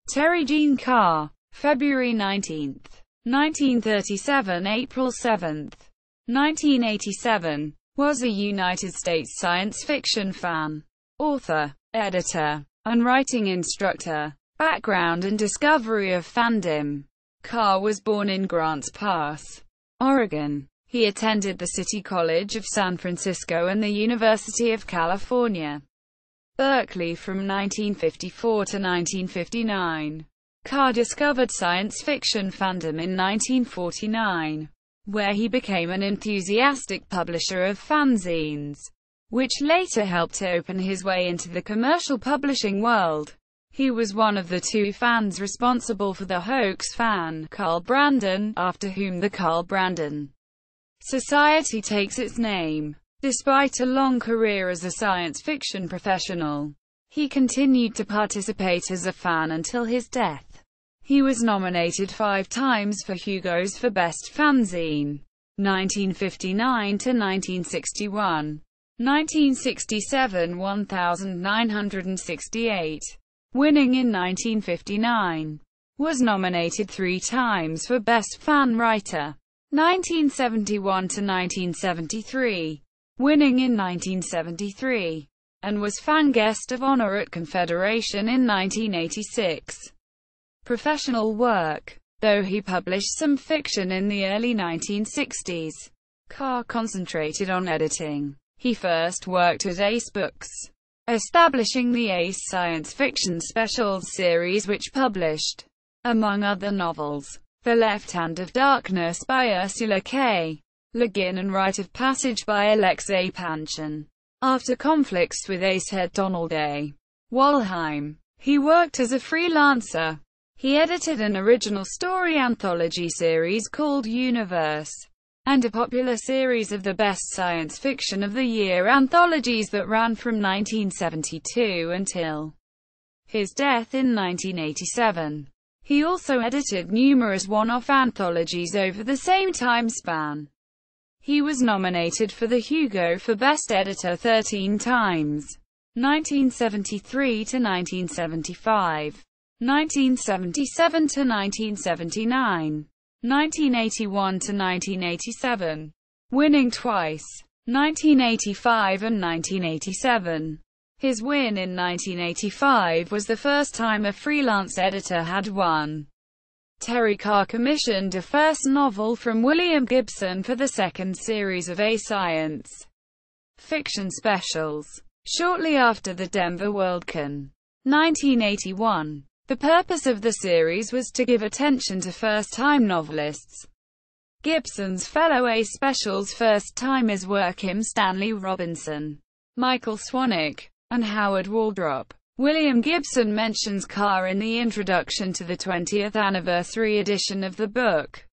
Terry Gene Carr, February 19, 1937 – April 7, 1987, was a United States science fiction fan, author, editor, and writing instructor. Background and discovery of fandom. Carr was born in Grants Pass, Oregon. He attended the City College of San Francisco and the University of California, Berkeley from 1954 to 1959. Carr discovered science fiction fandom in 1949, where he became an enthusiastic publisher of fanzines, which later helped to open his way into the commercial publishing world. He was one of the two fans responsible for the hoax fan, Carl Brandon, after whom the Carl Brandon Society takes its name. Despite a long career as a science fiction professional, he continued to participate as a fan until his death. He was nominated 5 times for Hugo's for Best Fanzine, 1959 to 1961, 1967 1968, winning in 1959. Was nominated 3 times for Best Fan Writer, 1971 to 1973, winning in 1973, and was fan guest of honor at Confederation in 1986. Professional work. Though he published some fiction in the early 1960s, Carr concentrated on editing. He first worked at Ace Books, establishing the Ace Science Fiction Specials series, which published, among other novels, The Left Hand of Darkness by Ursula K. Le Guin and Rite of Passage by Alexei Panshin. After conflicts with Ace head Donald A. Wollheim, he worked as a freelancer. He edited an original story anthology series called Universe, and a popular series of the Best Science Fiction of the Year anthologies that ran from 1972 until his death in 1987. He also edited numerous one-off anthologies over the same time span. He was nominated for the Hugo for Best Editor 13 times, 1973 to 1975, 1977 to 1979, 1981 to 1987, winning twice, 1985 and 1987. His win in 1985 was the first time a freelance editor had won. Terry Carr commissioned a first novel from William Gibson for the second series of A Science Fiction Specials, shortly after the Denver Worldcon, 1981. The purpose of the series was to give attention to first-time novelists. Gibson's fellow A Specials first-timers were Kim Stanley Robinson, Michael Swanwick, and Howard Waldrop. William Gibson mentions Carr in the introduction to the 20th anniversary edition of the book,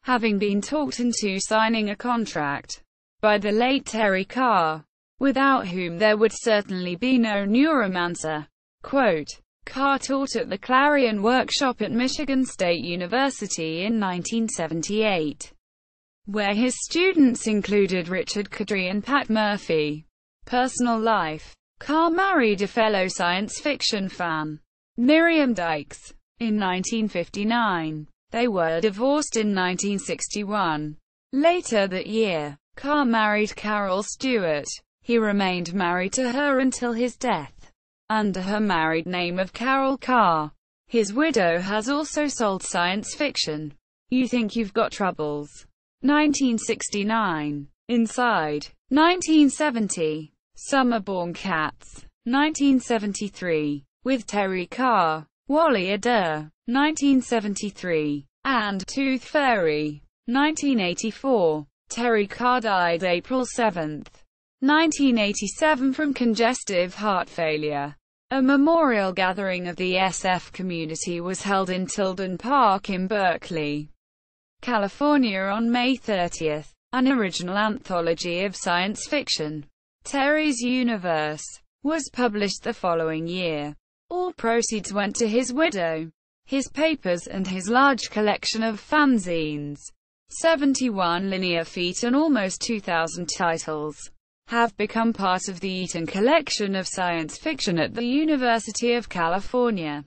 having been talked into signing a contract by the late Terry Carr, without whom there would certainly be no Neuromancer. Quote, Carr taught at the Clarion Workshop at Michigan State University in 1978, where his students included Richard Kadrey and Pat Murphy. Personal life. Carr married a fellow science fiction fan, Miriam Dykes, in 1959. They were divorced in 1961. Later that year, Carr married Carol Stewart. He remained married to her until his death, under her married name of Carol Carr. His widow has also sold science fiction. You Think You've Got Troubles, 1969. Inside, 1970. Summerborn Cats, 1973, with Terry Carr. Wally Adair, 1973, and Tooth Fairy, 1984. Terry Carr died April 7, 1987 from congestive heart failure. A memorial gathering of the SF community was held in Tilden Park in Berkeley, California on May 30. An original anthology of science fiction, Terry's Universe, was published the following year. All proceeds went to his widow. His papers and his large collection of fanzines, 71 linear feet and almost 2,000 titles, have become part of the Eaton collection of science fiction at the University of California.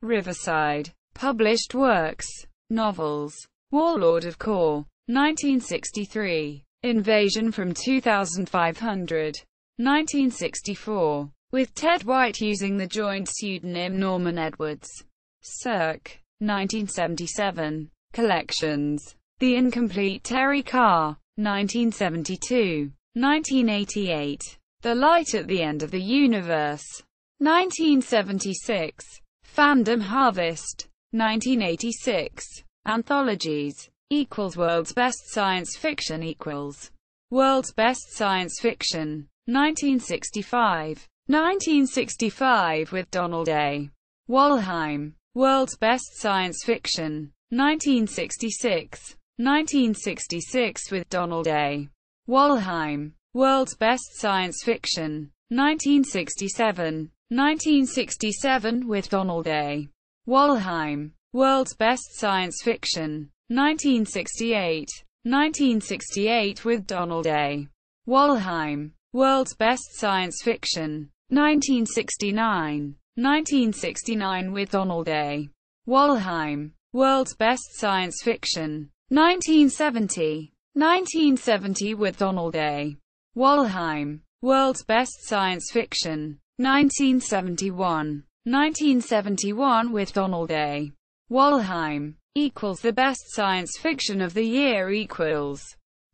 Riverside. Published works: novels. Warlord of Kor, 1963. Invasion from 2500, 1964. With Ted White using the joint pseudonym Norman Edwards. Cirque, 1977. Collections. The Incomplete Terry Carr, 1972. 1988. The Light at the End of the Universe, 1976. Fandom Harvest, 1986. Anthologies. World's Best Science Fiction World's Best Science Fiction, 1965. 1965 with Donald A. Wollheim. World's Best Science Fiction, 1966. 1966 with Donald A. Wollheim. World's Best Science Fiction, 1967. 1967 with Donald A. Wollheim. World's Best Science Fiction, 1968. 1968 with Donald A. Wollheim. World's Best Science Fiction, 1969. 1969 with Donald A. Wollheim. World's Best Science Fiction, 1970. 1970 with Donald A. Wollheim. World's Best Science Fiction, 1971. 1971 with Donald A. Wollheim. The Best Science Fiction of the Year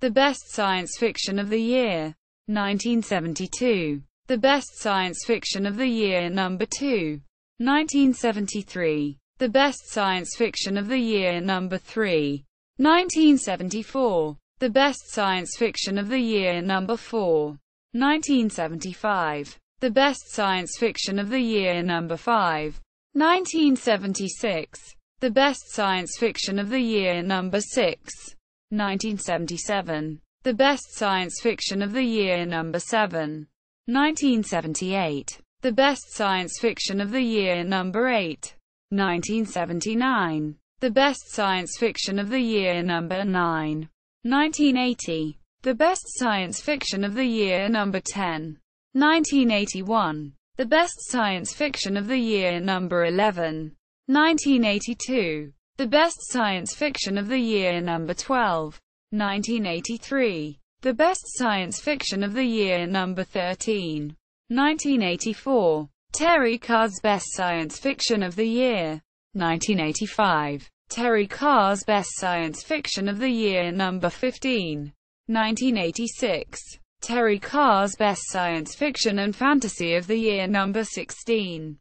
The Best Science Fiction of the Year, 1972. The Best Science Fiction of the Year number 2, 1973. The Best Science Fiction of the Year number 3, 1974. The Best Science Fiction of the Year number 4, 1975. The Best Science Fiction of the Year number 5, 1976. The Best Science Fiction of the Year number 6, 1977. The Best Science Fiction of the Year number 7, 1978. The Best Science Fiction of the Year number 8, 1979. The Best Science Fiction of the Year number 9, 1980. The Best Science Fiction of the Year number 10, 1981. The Best Science Fiction of the Year number 11, 1982. The Best Science Fiction of the Year number 12, 1983. The Best Science Fiction of the Year number 13, 1984. Terry Carr's Best Science Fiction of the Year, 1985. Terry Carr's Best Science Fiction of the Year number 15, 1986. Terry Carr's Best Science Fiction and Fantasy of the Year number 16,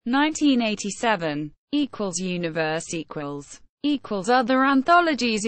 1987. Universe Other anthologies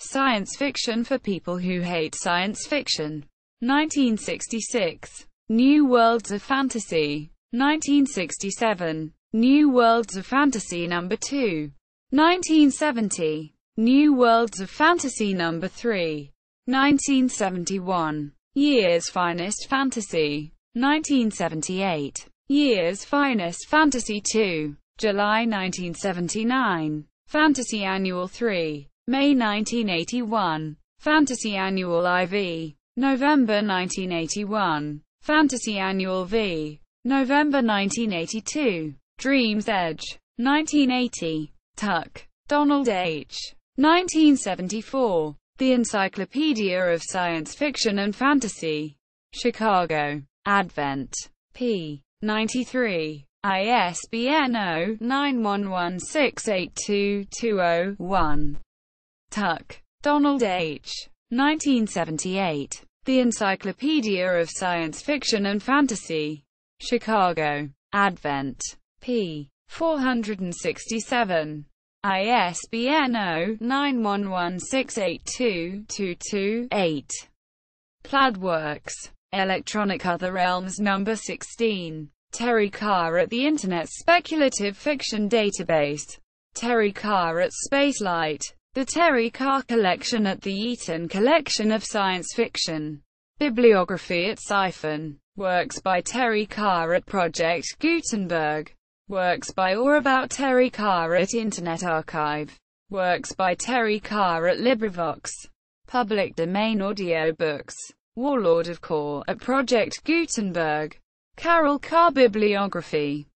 Science Fiction for People Who Hate Science Fiction, 1966. New Worlds of Fantasy, 1967. New Worlds of Fantasy number 2, 1970. New Worlds of Fantasy number 3, 1971. Year's Finest Fantasy, 1978. Year's Finest Fantasy 2, July 1979. Fantasy Annual 3, May 1981. Fantasy Annual IV, November 1981. Fantasy Annual V, November 1982. Dream's Edge, 1980. Tuck, Donald H. 1974. The Encyclopedia of Science Fiction and Fantasy. Chicago. Advent. p. 93. ISBN 0-91168220-1. Tuck, Donald H. 1978. The Encyclopedia of Science Fiction and Fantasy. Chicago. Advent. p. 467. ISBN 0-91168222-8. Plaid Works. Electronic Other Realms number 16. Terry Carr at the Internet Speculative Fiction Database. Terry Carr at Spacelight. The Terry Carr Collection at the Eaton Collection of Science Fiction. Bibliography at Siphon. Works by Terry Carr at Project Gutenberg. Works by or about Terry Carr at Internet Archive. Works by Terry Carr at LibriVox. Public domain audiobooks. Warlord of Kor at Project Gutenberg. Carol Carr Bibliography.